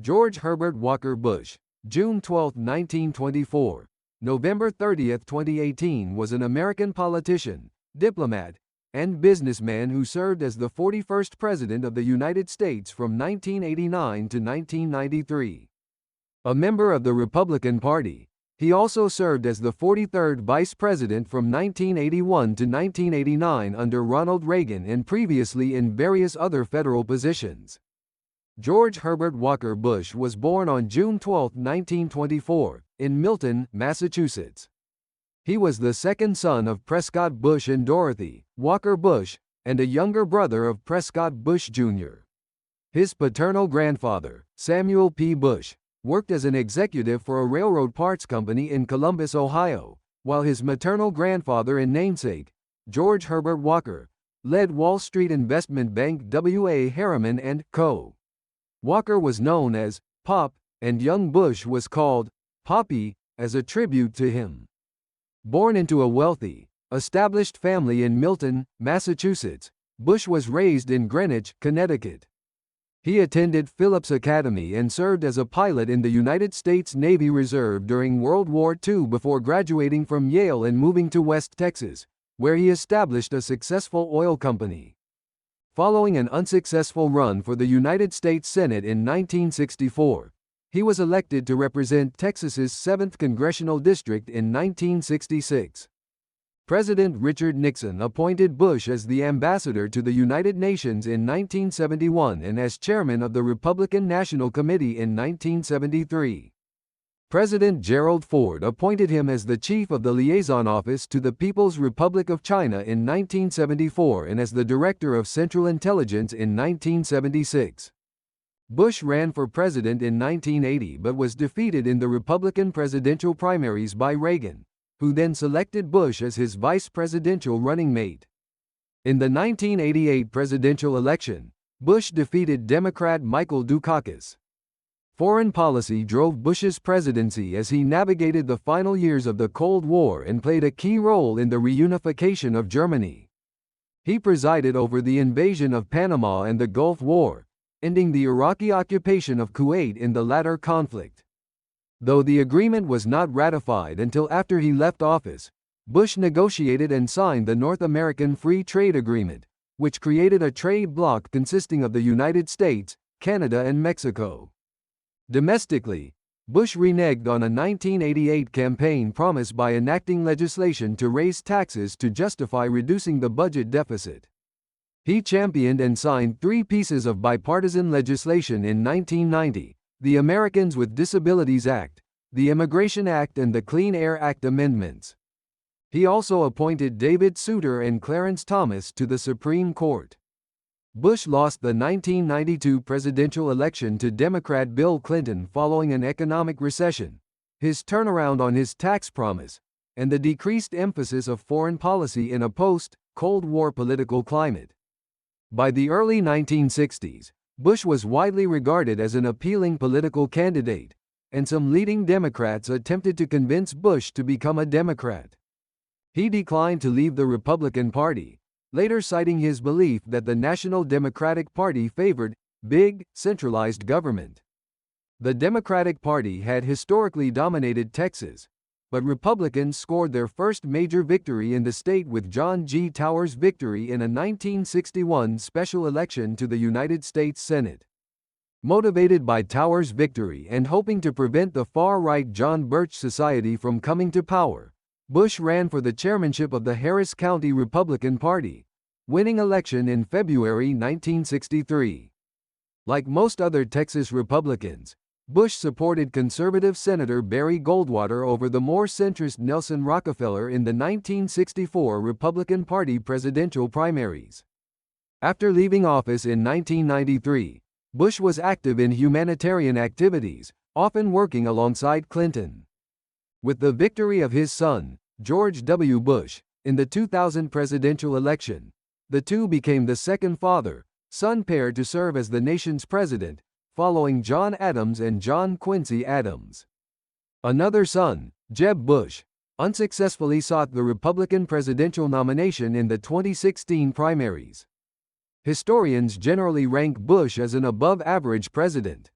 George Herbert Walker Bush, June 12, 1924, November 30, 2018 was an American politician, diplomat, and businessman who served as the 41st President of the United States from 1989 to 1993. A member of the Republican Party, he also served as the 43rd Vice President from 1981 to 1989 under Ronald Reagan and previously in various other federal positions. George Herbert Walker Bush was born on June 12, 1924, in Milton, Massachusetts. He was the second son of Prescott Bush and Dorothy, Walker Bush, and a younger brother of Prescott Bush Jr. His paternal grandfather, Samuel P. Bush, worked as an executive for a railroad parts company in Columbus, Ohio, while his maternal grandfather and namesake, George Herbert Walker, led Wall Street investment bank W.A. Harriman Co. Walker was known as Pop, and young Bush was called Poppy as a tribute to him. Born into a wealthy, established family in Milton, Massachusetts, Bush was raised in Greenwich, Connecticut. He attended Phillips Academy and served as a pilot in the United States Navy Reserve during World War II before graduating from Yale and moving to West Texas, where he established a successful oil company. Following an unsuccessful run for the United States Senate in 1964, he was elected to represent Texas's 7th Congressional District in 1966. President Richard Nixon appointed Bush as the ambassador to the United Nations in 1971 and as chairman of the Republican National Committee in 1973. President Gerald Ford appointed him as the chief of the liaison office to the People's Republic of China in 1974 and as the director of Central Intelligence in 1976. Bush ran for president in 1980 but was defeated in the Republican presidential primaries by Reagan, who then selected Bush as his vice presidential running mate. In the 1988 presidential election, Bush defeated Democrat Michael Dukakis. Foreign policy drove Bush's presidency as he navigated the final years of the Cold War and played a key role in the reunification of Germany. He presided over the invasion of Panama and the Gulf War, ending the Iraqi occupation of Kuwait in the latter conflict. Though the agreement was not ratified until after he left office, Bush negotiated and signed the North American Free Trade Agreement, which created a trade bloc consisting of the United States, Canada, and Mexico. Domestically, Bush reneged on a 1988 campaign promise by enacting legislation to raise taxes to justify reducing the budget deficit. He championed and signed 3 pieces of bipartisan legislation in 1990, the Americans with Disabilities Act, the Immigration Act and the Clean Air Act amendments. He also appointed David Souter and Clarence Thomas to the Supreme Court. Bush lost the 1992 presidential election to Democrat Bill Clinton following an economic recession, his turnaround on his tax promise, and the decreased emphasis of foreign policy in a post-Cold War political climate. By the early 1960s, Bush was widely regarded as an appealing political candidate, and some leading Democrats attempted to convince Bush to become a Democrat. He declined to leave the Republican Party, later citing his belief that the National Democratic Party favored big, centralized government. The Democratic Party had historically dominated Texas, but Republicans scored their first major victory in the state with John G. Towers' victory in a 1961 special election to the United States Senate. Motivated by Towers' victory and hoping to prevent the far-right John Birch Society from coming to power, Bush ran for the chairmanship of the Harris County Republican Party, winning election in February 1963. Like most other Texas Republicans, Bush supported conservative Senator Barry Goldwater over the more centrist Nelson Rockefeller in the 1964 Republican Party presidential primaries. After leaving office in 1993, Bush was active in humanitarian activities, often working alongside Clinton. With the victory of his son, George W. Bush, in the 2000 presidential election, the two became the second father-son pair to serve as the nation's president, following John Adams and John Quincy Adams. Another son, Jeb Bush, unsuccessfully sought the Republican presidential nomination in the 2016 primaries. Historians generally rank Bush as an above-average president.